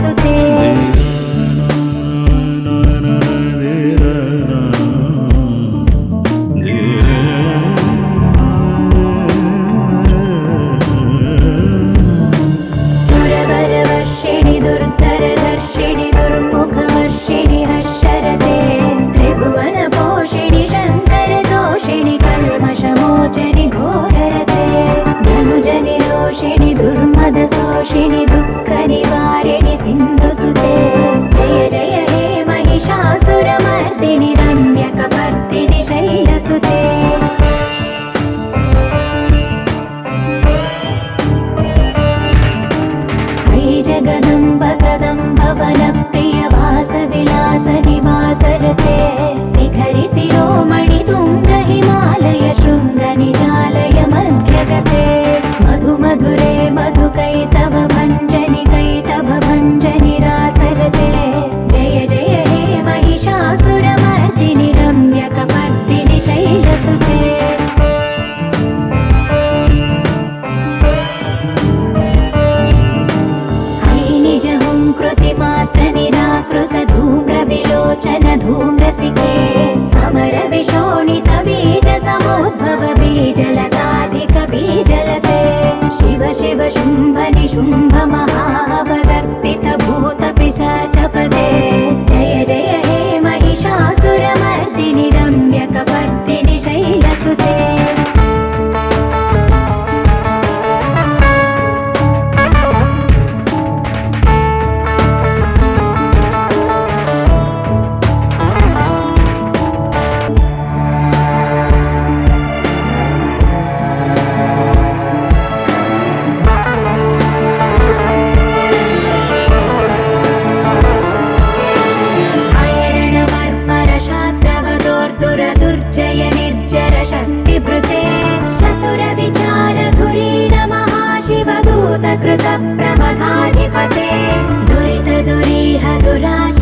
सुते सुरवरवर्षिणि दुर्धरदर्शिणि दुर्मुखवर्षिणि हर्षरते त्रिभुवनपोषिणि शङ्करदोषिणि कल्मषमोचनि घोररते धनुजनि रोषिणि दुर्मदशोषिणि दुःखनिवारिणि सिन्धुसुते जय जय हे महिषासुरमर्दिनि रम्यकपर्दिनि शैलसुते जगदम्ब कदम्ब वनप्रिय वासविलास निवासरते शिखरि शिरोमणि तुङ्ग हिमालय शृङ्ग निजालय मध्यगते मधु मधुरे मधुकैटभ भञ्जनि कैटभ भञ्जनि रासरते जय जय हे महिषासुरमर्दिनि रम्यकपर्दिनि शैलसुते कृतिमात्र निराकृत धूम्रविलोचन धूम्रसिके समर विशोणित बीज समुद्भव बीजलताधिक बीजलते शिव शिव शुम्भ निशुम्भ महावदर्पित भूत पिशाचपदे जय जय हे महिषासुरमर्दिनि रम्यकपर्दिनि शैलसुते दुर्जय निर्जर शक्तिभृते चतुर विचार धुरीण महाशिव दूत कृत प्रमथाधिपते दुरित दुरीह दुराश